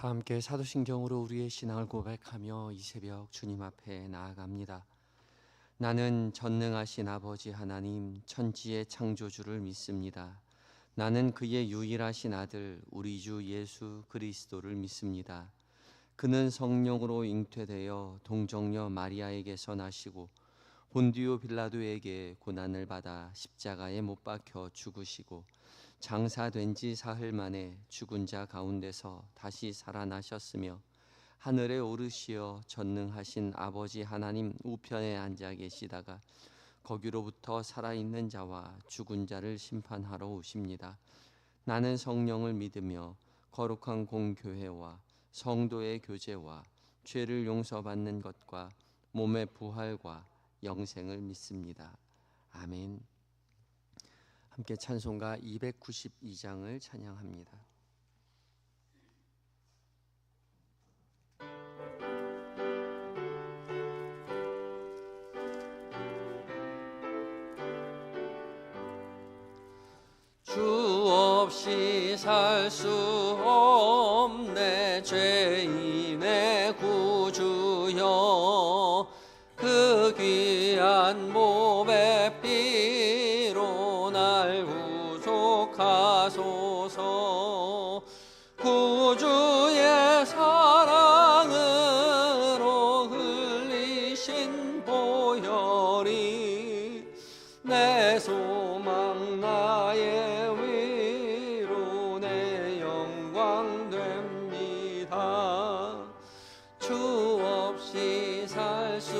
다 함께 사도신경으로 우리의 신앙을 고백하며 이 새벽 주님 앞에 나아갑니다. 나는 전능하신 아버지 하나님 천지의 창조주를 믿습니다. 나는 그의 유일하신 아들 우리 주 예수 그리스도를 믿습니다. 그는 성령으로 잉태되어 동정녀 마리아에게서 나시고 본디오 빌라도에게 고난을 받아 십자가에 못 박혀 죽으시고 장사된 지 사흘 만에 죽은 자 가운데서 다시 살아나셨으며 하늘에 오르시어 전능하신 아버지 하나님 우편에 앉아 계시다가 거기로부터 살아있는 자와 죽은 자를 심판하러 오십니다. 나는 성령을 믿으며 거룩한 공교회와 성도의 교제와 죄를 용서받는 것과 몸의 부활과 영생을 믿습니다. 아멘. 함께 찬송가 292장을 찬양합니다. 주 없이 살 수 없네 죄인의 구주여 그 귀한 몸의 피로 날 구속하소서 구주의 사랑으로 흘리신 보혈이 내 소망 나의 위로 내 영광 됩니다. 주 없이 살 수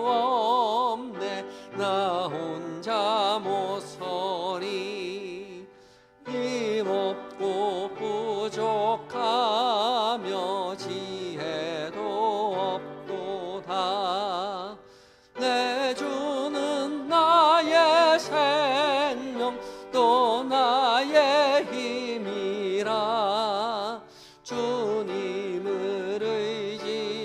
없네 나 혼자 못 서리 힘없고 부족하며 지혜도 없도다. 내 주는 나의 생명 또 나의 힘이라 주님을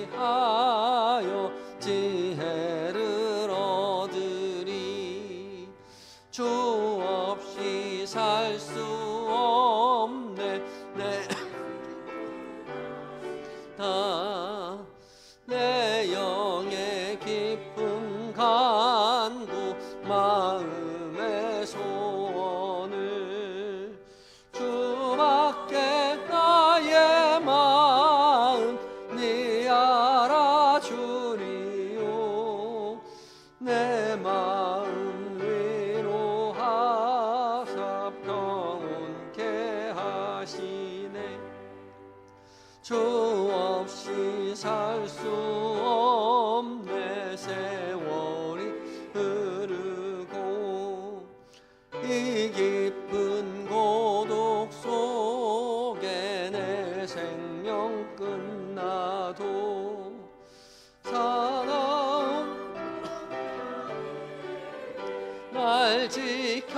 의지하여 지혜를 얻으리. 주 없이 살 수 없네 내 영의 깊은 간구 마음의 소원을 주밖에 나의 마음 네 알아주리요. 내 마음 위로하사 평온케 하시네. 주 없이 살 수 없네 세월이 흐르고 이 깊은 고독 속에 내 생명 끝나도 사나운 날 지켜주시니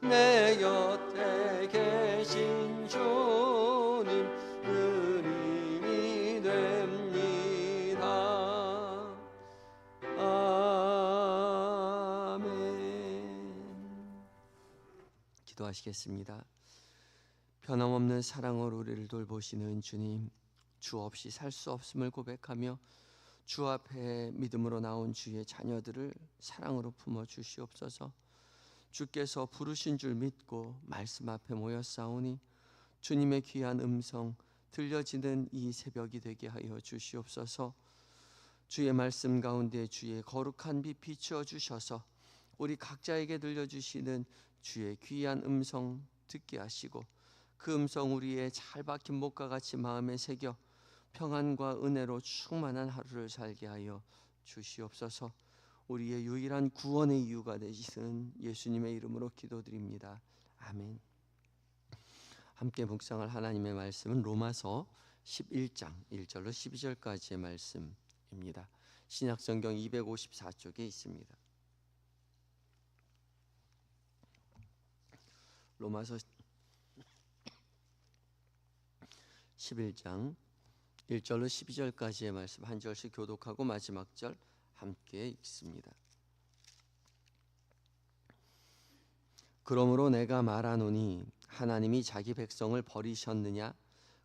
내 곁에 계신 주님 늘 힘이 됩니다. 아멘. 기도하시겠습니다. 변함없는 사랑으로 우리를 돌보시는 주님, 주 없이 살 수 없음을 고백하며 주 앞에 믿음으로 나온 주의 자녀들을 사랑으로 품어 주시옵소서. 주께서 부르신 줄 믿고 말씀 앞에 모였사오니 주님의 귀한 음성 들려지는 이 새벽이 되게 하여 주시옵소서. 주의 말씀 가운데 주의 거룩한 빛 비추어 주셔서 우리 각자에게 들려주시는 주의 귀한 음성 듣게 하시고 그 음성 우리의 잘 박힌 목과 같이 마음에 새겨 평안과 은혜로 충만한 하루를 살게 하여 주시옵소서. 우리의 유일한 구원의 이유가 되시는 예수님의 이름으로 기도드립니다. 아멘. 함께 묵상할 하나님의 말씀은 로마서 11장 1절로 12절까지의 말씀입니다. 신약성경 254쪽에 있습니다. 로마서 11장 1절로 12절까지의 말씀 한 절씩 교독하고 마지막 절 함께 읽습니다. 그러므로 내가 말하노니 하나님이 자기 백성을 버리셨느냐?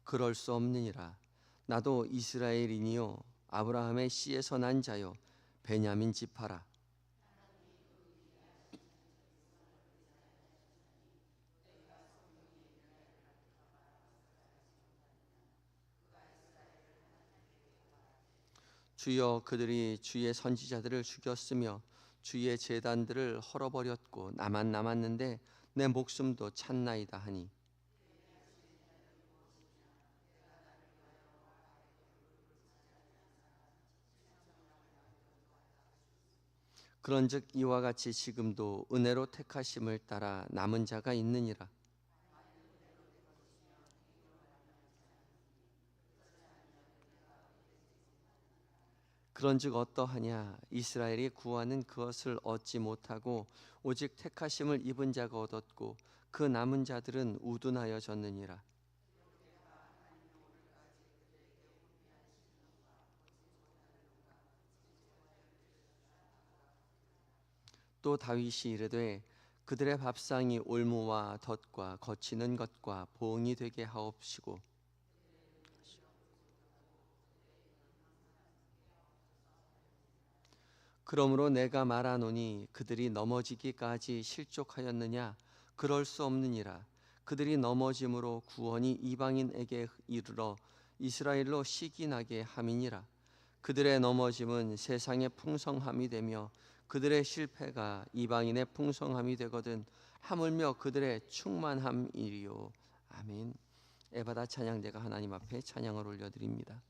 그럴 수 없느니라. 나도 이스라엘이니요 아브라함의 씨에서 난 자요 베냐민 지파라. 주여, 그들이 주의 선지자들을 죽였으며 주의 제단들을 헐어버렸고 나만 남았는데 내 목숨도 찼나이다 하니, 그런즉 이와 같이 지금도 은혜로 택하심을 따라 남은 자가 있느니라. 그런즉 어떠하냐? 이스라엘이 구하는 그것을 얻지 못하고 오직 택하심을 입은 자가 얻었고 그 남은 자들은 우둔하여졌느니라. 또 다윗이 이르되 그들의 밥상이 올무와 덫과 거치는 것과 보응이 되게 하옵시고, 그러므로 내가 말하노니 그들이 넘어지기까지 실족하였느냐? 그럴 수 없느니라. 그들이 넘어짐으로 구원이 이방인에게 이르러 이스라엘로 시기나게 함이니라. 그들의 넘어짐은 세상의 풍성함이 되며 그들의 실패가 이방인의 풍성함이 되거든 하물며 그들의 충만함이리요. 아멘. 에바다 찬양대가 하나님 앞에 찬양을 올려드립니다.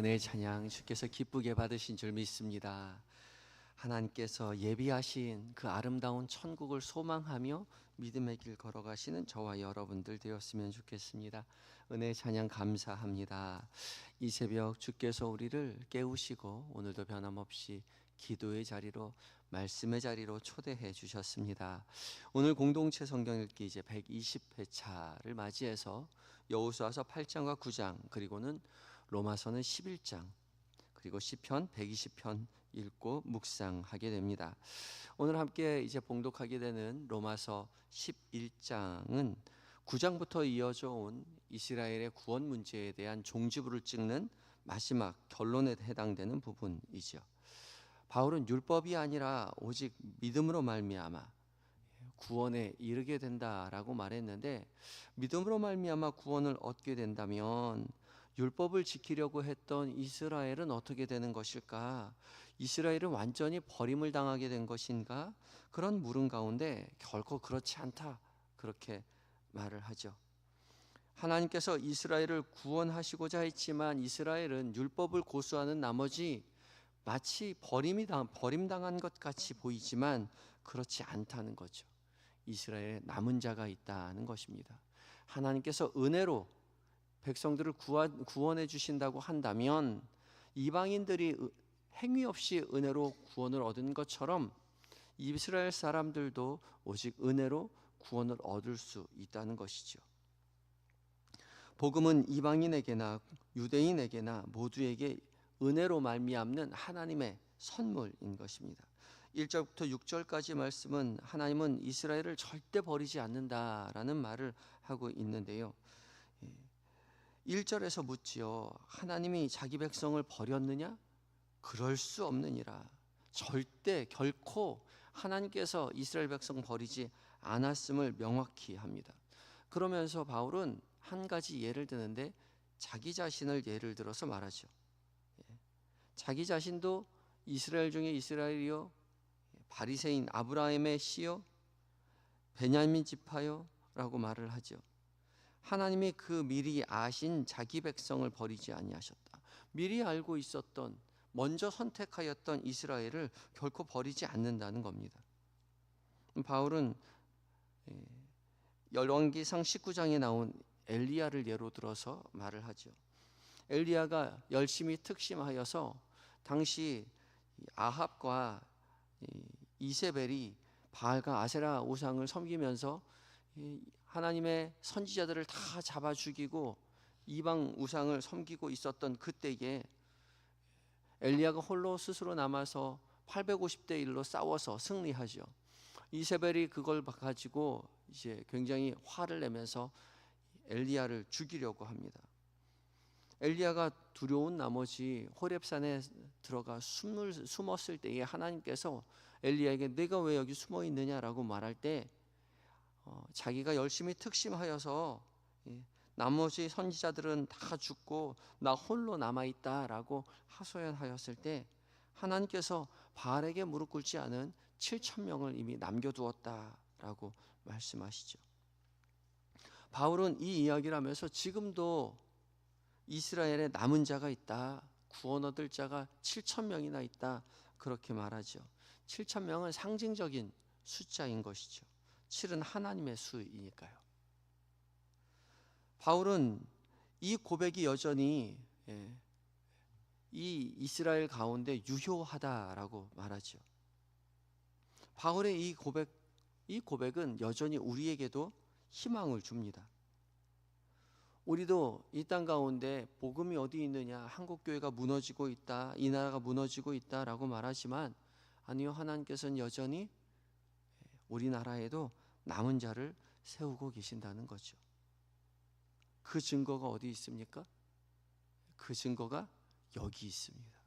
은혜의 찬양 주께서 기쁘게 받으신 줄 믿습니다. 하나님께서 예비하신 그 아름다운 천국을 소망하며 믿음의 길 걸어가시는 저와 여러분들 되었으면 좋겠습니다. 은혜의 찬양 감사합니다. 이 새벽 주께서 우리를 깨우시고 오늘도 변함없이 기도의 자리로, 말씀의 자리로 초대해 주셨습니다. 오늘 공동체 성경 읽기 이제 120회차를 맞이해서 여호수아서 8장과 9장, 그리고는 로마서는 11장, 그리고 시편 120편 읽고 묵상하게 됩니다. 오늘 함께 이제 봉독하게 되는 로마서 11장은 9장부터 이어져 온 이스라엘의 구원 문제에 대한 종지부를 찍는 마지막 결론에 해당되는 부분이죠. 바울은 율법이 아니라 오직 믿음으로 말미암아 구원에 이르게 된다라고 말했는데, 믿음으로 말미암아 구원을 얻게 된다면 율법을 지키려고 했던 이스라엘은 어떻게 되는 것일까? 이스라엘은 완전히 버림을 당하게 된 것인가? 그런 물음 가운데 결코 그렇지 않다, 그렇게 말을 하죠. 하나님께서 이스라엘을 구원하시고자 했지만 이스라엘은 율법을 고수하는 나머지 마치 버림당한 것 같이 보이지만 그렇지 않다는 거죠. 이스라엘에 남은 자가 있다는 것입니다. 하나님께서 은혜로 백성들을 구원해 주신다고 한다면 이방인들이 행위 없이 은혜로 구원을 얻은 것처럼 이스라엘 사람들도 오직 은혜로 구원을 얻을 수 있다는 것이죠. 복음은 이방인에게나 유대인에게나 모두에게 은혜로 말미암는 하나님의 선물인 것입니다. 1절부터 6절까지 말씀은 하나님은 이스라엘을 절대 버리지 않는다라는 말을 하고 있는데요. 1절에서 묻지요. 하나님이 자기 백성을 버렸느냐? 그럴 수 없느니라. 절대 결코 하나님께서 이스라엘 백성 버리지 않았음을 명확히 합니다. 그러면서 바울은 한 가지 예를 드는데 자기 자신을 예를 들어서 말하죠. 자기 자신도 이스라엘 중에 이스라엘이요, 바리새인 아브라함의 씨요, 베냐민 지파요 라고 말을 하죠. 하나님이 그 미리 아신 자기 백성을 버리지 아니하셨다. 미리 알고 있었던, 먼저 선택하였던 이스라엘을 결코 버리지 않는다는 겁니다. 바울은 열왕기상 19장에 나온 엘리야를 예로 들어서 말을 하죠. 엘리야가 열심히 특심하여서 당시 아합과 이세벨이 바알과 아세라 우상을 섬기면서 하나님의 선지자들을 다 잡아 죽이고 이방 우상을 섬기고 있었던 그때에 엘리야가 홀로 스스로 남아서 850대 1로 싸워서 승리하죠. 이세벨이 그걸 가지고 이제 굉장히 화를 내면서 엘리야를 죽이려고 합니다. 엘리야가 두려운 나머지 호렙산에 들어가 숨었을 때에 하나님께서 엘리야에게 내가 왜 여기 숨어 있느냐라고 말할 때 자기가 열심히 특심하여서 나머지 선지자들은 다 죽고 나 홀로 남아있다라고 하소연하였을 때 하나님께서 바알에게 무릎 꿇지 않은 7,000명을 이미 남겨두었다라고 말씀하시죠. 바울은 이 이야기를 하면서 지금도 이스라엘에 남은 자가 있다, 구원 얻을 자가 7,000명이나 있다, 그렇게 말하죠. 7,000명은 상징적인 숫자인 것이죠. 7은 하나님의 수이니까요. 바울은 이 고백이 여전히 이 이스라엘 가운데 유효하다라고 말하죠. 바울의 이 고백은 여전히 우리에게도 희망을 줍니다. 우리도 이 땅 가운데 복음이 어디 있느냐, 한국교회가 무너지고 있다, 이 나라가 무너지고 있다라고 말하지만 아니요, 하나님께서는 여전히 우리나라에도 남은 자를 세우고 계신다는 거죠. 그 증거가 어디 있습니까? 그 증거가 여기 있습니다.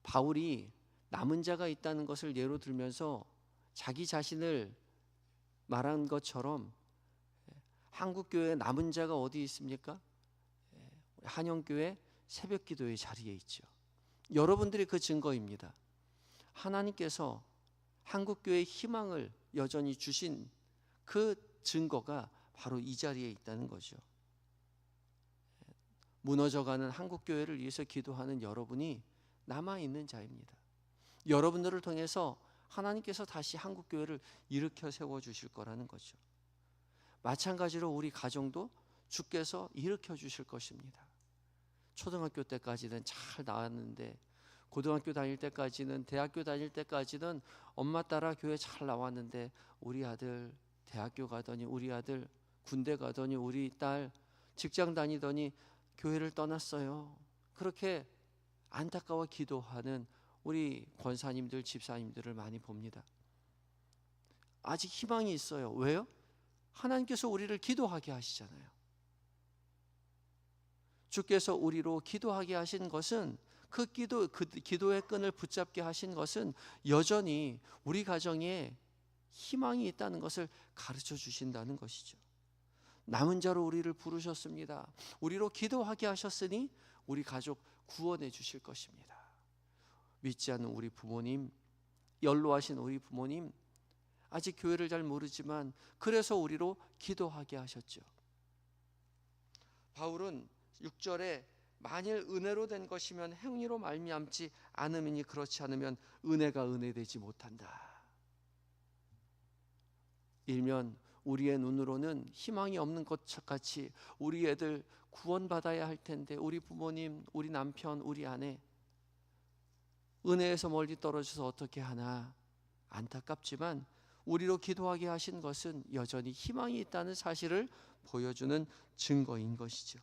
바울이 남은 자가 있다는 것을 예로 들면서 자기 자신을 말한 것처럼 한국교회에 남은 자가 어디 있습니까? 한영교회 새벽기도의 자리에 있죠. 여러분들이 그 증거입니다. 하나님께서 한국교회의 희망을 여전히 주신 그 증거가 바로 이 자리에 있다는 거죠. 무너져가는 한국교회를 위해서 기도하는 여러분이 남아있는 자입니다. 여러분들을 통해서 하나님께서 다시 한국교회를 일으켜 세워주실 거라는 거죠. 마찬가지로 우리 가정도 주께서 일으켜 주실 것입니다. 초등학교 때까지는 잘 나왔는데, 고등학교 다닐 때까지는, 대학교 다닐 때까지는 엄마 따라 교회 잘 나왔는데 우리 아들 대학교 가더니, 우리 아들 군대 가더니, 우리 딸 직장 다니더니 교회를 떠났어요. 그렇게 안타까워 기도하는 우리 권사님들, 집사님들을 많이 봅니다. 아직 희망이 있어요. 왜요? 하나님께서 우리를 기도하게 하시잖아요. 주께서 우리로 기도하게 하신 것은, 그 기도의 끈을 붙잡게 하신 것은 여전히 우리 가정에 희망이 있다는 것을 가르쳐 주신다는 것이죠. 남은 자로 우리를 부르셨습니다. 우리로 기도하게 하셨으니 우리 가족 구원해 주실 것입니다. 믿지 않는 우리 부모님, 연로하신 우리 부모님, 아직 교회를 잘 모르지만 그래서 우리로 기도하게 하셨죠. 바울은 6절에 만일 은혜로 된 것이면 행위로 말미암지 않음이니 그렇지 않으면 은혜가 은혜되지 못한다. 일면 우리의 눈으로는 희망이 없는 것 같이 우리 애들 구원받아야 할 텐데, 우리 부모님, 우리 남편, 우리 아내 은혜에서 멀리 떨어져서 어떻게 하나 안타깝지만 우리로 기도하게 하신 것은 여전히 희망이 있다는 사실을 보여주는 증거인 것이죠.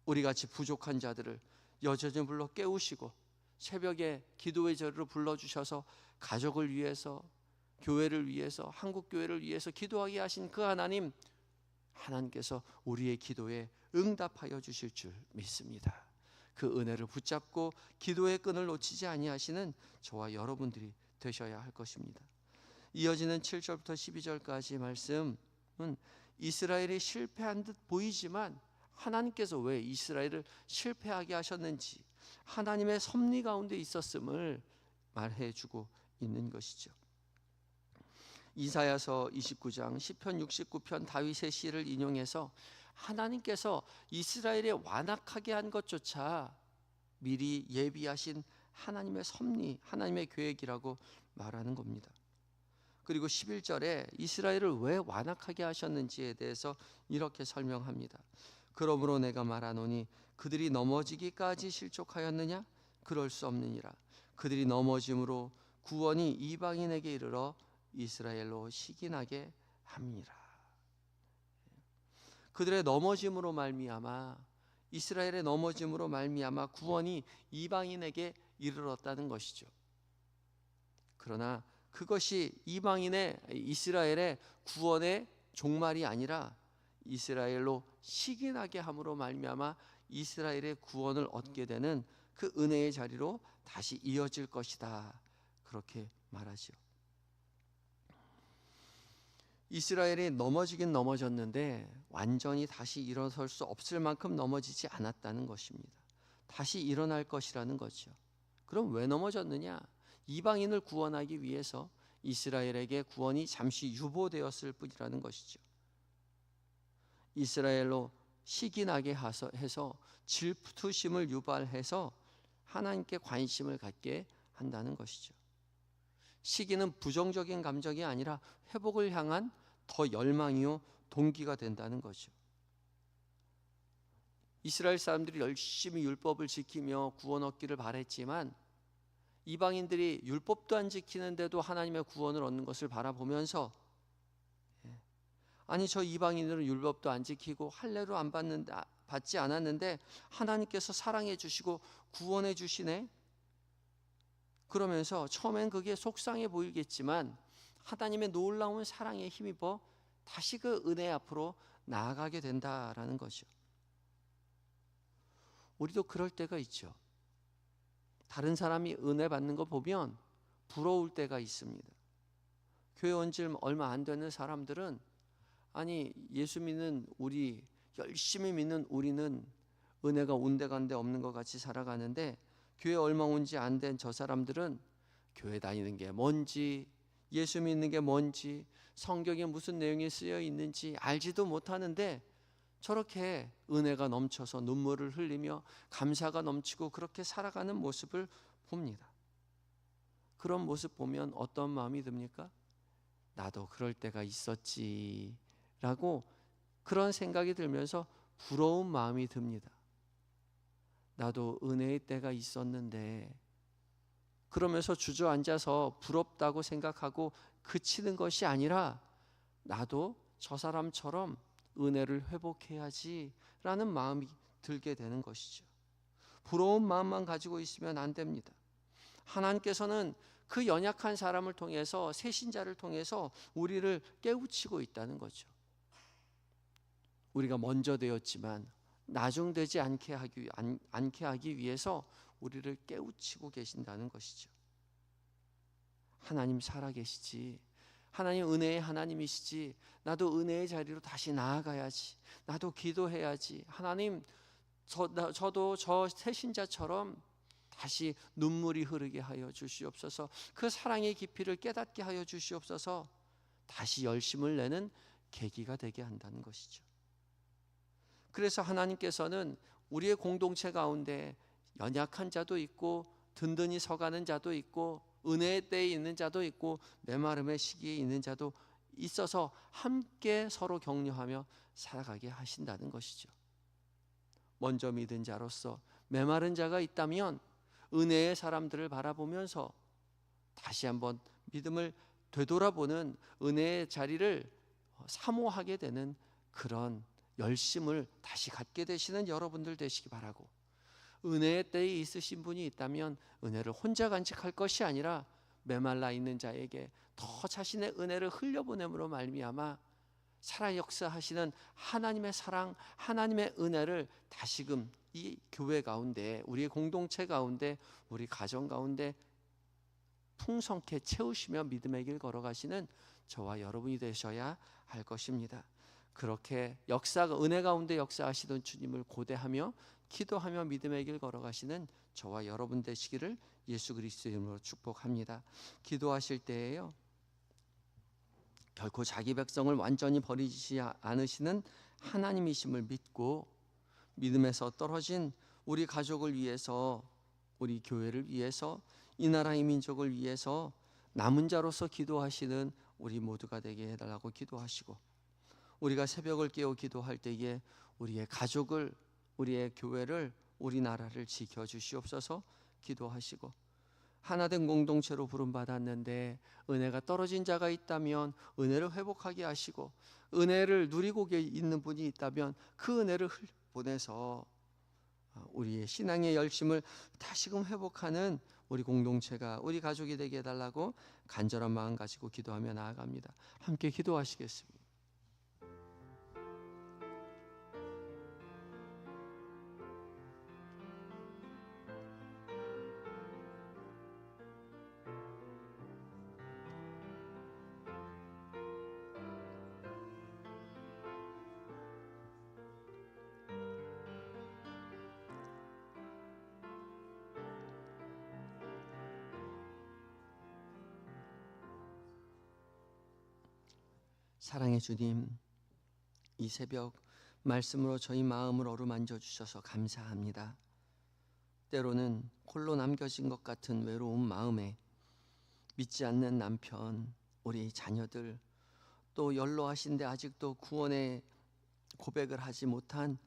우리같이 부족한 자들을 여전히 불러 깨우시고 새벽에 기도의 자리로 불러주셔서 가족을 위해서, 교회를 위해서, 한국교회를 위해서 기도하게 하신 그 하나님, 하나님께서 우리의 기도에 응답하여 주실 줄 믿습니다. 그 은혜를 붙잡고 기도의 끈을 놓치지 아니하시는 저와 여러분들이 되셔야 할 것입니다. 이어지는 7절부터 12절까지 말씀은 이스라엘이 실패한 듯 보이지만 하나님께서 왜 이스라엘을 실패하게 하셨는지, 하나님의 섭리 가운데 있었음을 말해주고 있는 것이죠. 이사야서 29장, 시편 69편 다윗의 시를 인용해서 하나님께서 이스라엘에 완악하게 한 것조차 미리 예비하신 하나님의 섭리, 하나님의 계획이라고 말하는 겁니다. 그리고 11절에 이스라엘을 왜 완악하게 하셨는지에 대해서 이렇게 설명합니다. 그러므로 내가 말하노니 그들이 넘어지기까지 실족하였느냐? 그럴 수 없느니라. 그들이 넘어짐으로 구원이 이방인에게 이르러 이스라엘로 시기나게 함이라. 그들의 넘어짐으로 말미암아, 이스라엘의 넘어짐으로 말미암아 구원이 이방인에게 이르렀다는 것이죠. 그러나 그것이 이스라엘의 구원의 종말이 아니라 이스라엘로 시기나게 함으로 말미암아 이스라엘의 구원을 얻게 되는 그 은혜의 자리로 다시 이어질 것이다. 그렇게 말하죠. 이스라엘이 넘어지긴 넘어졌는데 완전히 다시 일어설 수 없을 만큼 넘어지지 않았다는 것입니다. 다시 일어날 것이라는 거죠. 그럼 왜 넘어졌느냐? 이방인을 구원하기 위해서 이스라엘에게 구원이 잠시 유보되었을 뿐이라는 것이죠. 이스라엘로 시기나게 해서 질투심을 유발해서 하나님께 관심을 갖게 한다는 것이죠. 시기는 부정적인 감정이 아니라 회복을 향한 더 열망이요 동기가 된다는 거죠. 이스라엘 사람들이 열심히 율법을 지키며 구원 얻기를 바랬지만 이방인들이 율법도 안 지키는데도 하나님의 구원을 얻는 것을 바라보면서, 아니 저 이방인들은 율법도 안 지키고 할례도 안 받지 않았는데 하나님께서 사랑해 주시고 구원해 주시네. 그러면서 처음엔 그게 속상해 보이겠지만 하나님의 놀라운 사랑에 힘입어 다시 그 은혜 앞으로 나아가게 된다라는 거죠. 우리도 그럴 때가 있죠. 다른 사람이 은혜 받는 거 보면 부러울 때가 있습니다. 교회 온 지 얼마 안 되는 사람들은, 아니 예수 믿는 우리, 열심히 믿는 우리는 은혜가 온데간데 없는 것 같이 살아가는데 교회 얼마 온 지 안 된 저 사람들은 교회 다니는 게 뭔지, 예수 믿는 게 뭔지, 성경에 무슨 내용이 쓰여 있는지 알지도 못하는데 저렇게 은혜가 넘쳐서 눈물을 흘리며 감사가 넘치고 그렇게 살아가는 모습을 봅니다. 그런 모습 보면 어떤 마음이 듭니까? 나도 그럴 때가 있었지 라고 그런 생각이 들면서 부러운 마음이 듭니다. 나도 은혜의 때가 있었는데, 그러면서 주저앉아서 부럽다고 생각하고 그치는 것이 아니라 나도 저 사람처럼 은혜를 회복해야지 라는 마음이 들게 되는 것이죠. 부러운 마음만 가지고 있으면 안 됩니다. 하나님께서는 그 연약한 사람을 통해서, 새신자를 통해서 우리를 깨우치고 있다는 거죠. 우리가 먼저 되었지만 나중되지 않게 하기 위해서 우리를 깨우치고 계신다는 것이죠. 하나님 살아계시지, 하나님 은혜의 하나님이시지, 나도 은혜의 자리로 다시 나아가야지, 나도 기도해야지, 하나님 저도 저 새신자처럼 다시 눈물이 흐르게 하여 주시옵소서. 그 사랑의 깊이를 깨닫게 하여 주시옵소서. 다시 열심을 내는 계기가 되게 한다는 것이죠. 그래서 하나님께서는 우리의 공동체 가운데 연약한 자도 있고 든든히 서가는 자도 있고 은혜의 때에 있는 자도 있고 메마름의 시기에 있는 자도 있어서 함께 서로 격려하며 살아가게 하신다는 것이죠. 먼저 믿은 자로서 메마른 자가 있다면 은혜의 사람들을 바라보면서 다시 한번 믿음을 되돌아보는 은혜의 자리를 사모하게 되는 그런 열심을 다시 갖게 되시는 여러분들 되시기 바라고, 은혜의 때에 있으신 분이 있다면 은혜를 혼자 간직할 것이 아니라 메말라 있는 자에게 더 자신의 은혜를 흘려보냄으로 말미암아 살아 역사하시는 하나님의 사랑, 하나님의 은혜를 다시금 이 교회 가운데, 우리의 공동체 가운데, 우리 가정 가운데 풍성케 채우시며 믿음의 길 걸어가시는 저와 여러분이 되셔야 할 것입니다. 그렇게 은혜 가운데 역사하시던 주님을 고대하며 기도하며 믿음의 길 걸어가시는 저와 여러분 되시기를 예수 그리스도의 이름으로 축복합니다. 기도하실 때에요, 결코 자기 백성을 완전히 버리지 않으시는 하나님이심을 믿고 믿음에서 떨어진 우리 가족을 위해서, 우리 교회를 위해서, 이 나라의 민족을 위해서 남은 자로서 기도하시는 우리 모두가 되게 해달라고 기도하시고, 우리가 새벽을 깨어 기도할 때에 우리의 가족을, 우리의 교회를, 우리나라를 지켜주시옵소서 기도하시고, 하나된 공동체로 부름받았는데 은혜가 떨어진 자가 있다면 은혜를 회복하게 하시고, 은혜를 누리고 있는 분이 있다면 그 은혜를 보내서 우리의 신앙의 열심을 다시금 회복하는 우리 공동체가, 우리 가족이 되게 해달라고 간절한 마음 가지고 기도하며 나아갑니다. 함께 기도하시겠습니다. 사랑의 주님, 이 새벽 말씀으로 저희 마음을 어루만져 주셔서 감사합니다. 때로는 홀로 남겨진 것 같은 외로운 마음에 믿지 않는 남편, 우리 자녀들, 또 연로하신데 아직도 구원의 고백을 하지 못한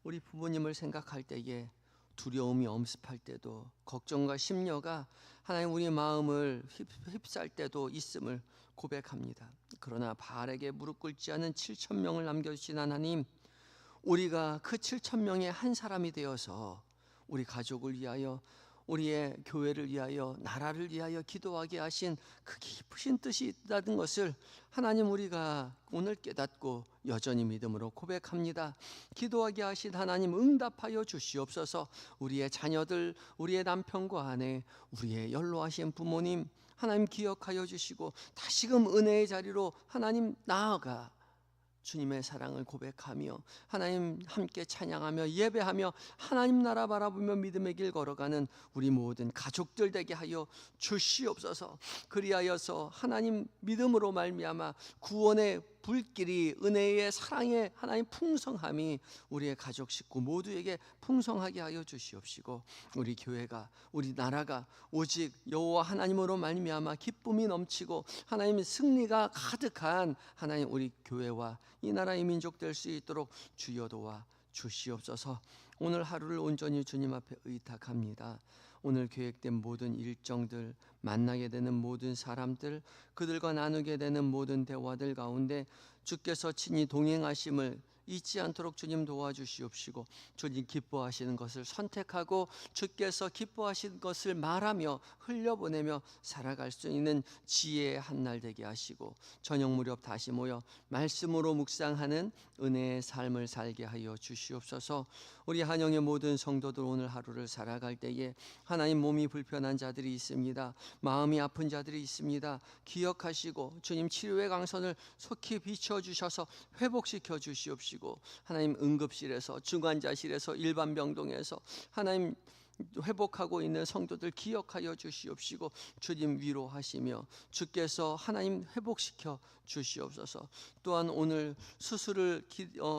우리 부모님을 생각할 때에 두려움이 엄습할 때도, 걱정과 심려가 하나님 우리 마음을 휩쌀 때도 있음을 고백합니다. 그러나 바알에게 무릎 꿇지 않은 7,000명을 남겨주신 하나님, 우리가 그 7,000명의 한 사람이 되어서 우리 가족을 위하여, 우리의 교회를 위하여, 나라를 위하여 기도하게 하신 그 깊으신 뜻이 있다는 것을 하나님 우리가 오늘 깨닫고 여전히 믿음으로 고백합니다. 기도하게 하신 하나님 응답하여 주시옵소서. 우리의 자녀들, 우리의 남편과 아내, 우리의 연로하신 부모님 하나님 기억하여 주시고 다시금 은혜의 자리로 하나님 나아가 주님의 사랑을 고백하며 하나님 함께 찬양하며 예배하며 하나님 나라 바라보며 믿음의 길 걸어가는 우리 모든 가족들 되게 하여 주시옵소서. 그리하여서 하나님 믿음으로 말미암아 구원의 불길이, 은혜의 사랑의 하나님 풍성함이 우리의 가족 식구 모두에게 풍성하게 하여 주시옵시고, 우리 교회가, 우리 나라가 오직 여호와 하나님으로 말미암아 기쁨이 넘치고 하나님의 승리가 가득한 하나님 우리 교회와 이 나라의 민족 될 수 있도록 주여 도와 주시옵소서. 오늘 하루를 온전히 주님 앞에 의탁합니다. 오늘 계획된 모든 일정들, 만나게 되는 모든 사람들, 그들과 나누게 되는 모든 대화들 가운데 주께서 친히 동행하심을 잊지 않도록 주님 도와주시옵시고, 주님 기뻐하시는 것을 선택하고 주께서 기뻐하시는 것을 말하며 흘려보내며 살아갈 수 있는 지혜의 한날 되게 하시고, 저녁 무렵 다시 모여 말씀으로 묵상하는 은혜의 삶을 살게 하여 주시옵소서. 우리 한영의 모든 성도들 오늘 하루를 살아갈 때에 하나님, 몸이 불편한 자들이 있습니다. 마음이 아픈 자들이 있습니다. 기억하시고 주님 치료의 강선을 속히 비춰주셔서 회복시켜 주시옵시고, 하나님 응급실에서, 중환자실에서, 일반 병동에서 하나님 회복하고 있는 성도들 기억하여 주시옵시고, 주님 위로하시며 주께서 하나님 회복시켜 주시옵소서. 또한 오늘 수술을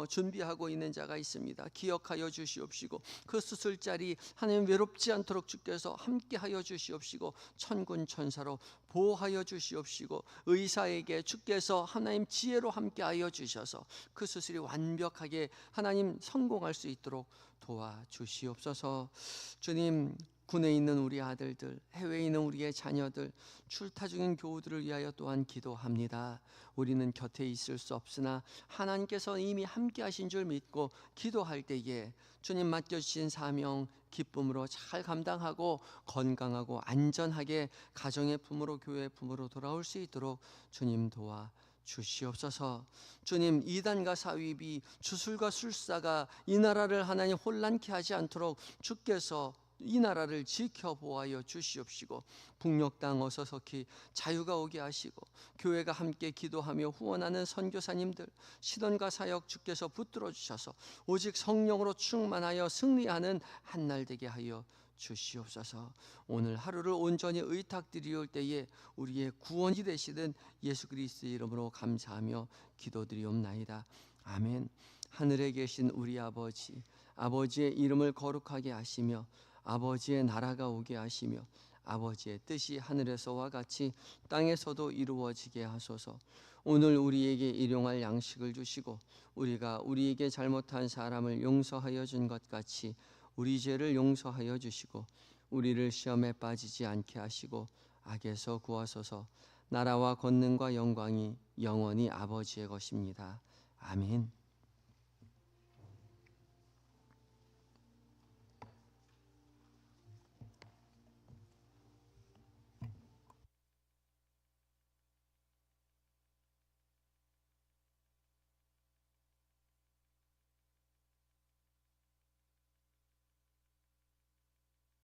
준비하고 있는 자가 있습니다. 기억하여 주시옵시고, 그 수술자리 하나님 외롭지 않도록 주께서 함께하여 주시옵시고, 천군 천사로 보호하여 주시옵시고, 의사에게 주께서 하나님 지혜로 함께하여 주셔서 그 수술이 완벽하게 하나님 성공할 수 있도록 도와주시옵소서. 주님, 군에 있는 우리 아들들, 해외에 있는 우리의 자녀들, 출타 중인 교우들을 위하여 또한 기도합니다. 우리는 곁에 있을 수 없으나 하나님께서 이미 함께 하신 줄 믿고 기도할 때에 주님 맡겨주신 사명 기쁨으로 잘 감당하고 건강하고 안전하게 가정의 품으로, 교회의 품으로 돌아올 수 있도록 주님 도와 주시옵소서. 주님, 이단과 사위비, 주술과 술사가 이 나라를 하나님 혼란케 하지 않도록 주께서 이 나라를 지켜 보호하여 주시옵시고, 북녘 땅 어서속히 자유가 오게 하시고, 교회가 함께 기도하며 후원하는 선교사님들, 시돈과 사역 주께서 붙들어 주셔서 오직 성령으로 충만하여 승리하는 한날 되게 하여 주시옵소서. 오늘 하루를 온전히 의탁드리올 때에 우리의 구원이 되시는 예수 그리스도의 이름으로 감사하며 기도드리옵나이다. 아멘. 하늘에 계신 우리 아버지, 아버지의 이름을 거룩하게 하시며 아버지의 나라가 오게 하시며 아버지의 뜻이 하늘에서와 같이 땅에서도 이루어지게 하소서. 오늘 우리에게 일용할 양식을 주시고, 우리가 우리에게 잘못한 사람을 용서하여 준 것 같이 우리 죄를 용서하여 주시고, 우리를 시험에 빠지지 않게 하시고 악에서 구하소서. 나라와 권능과 영광이 영원히 아버지의 것입니다. 아멘.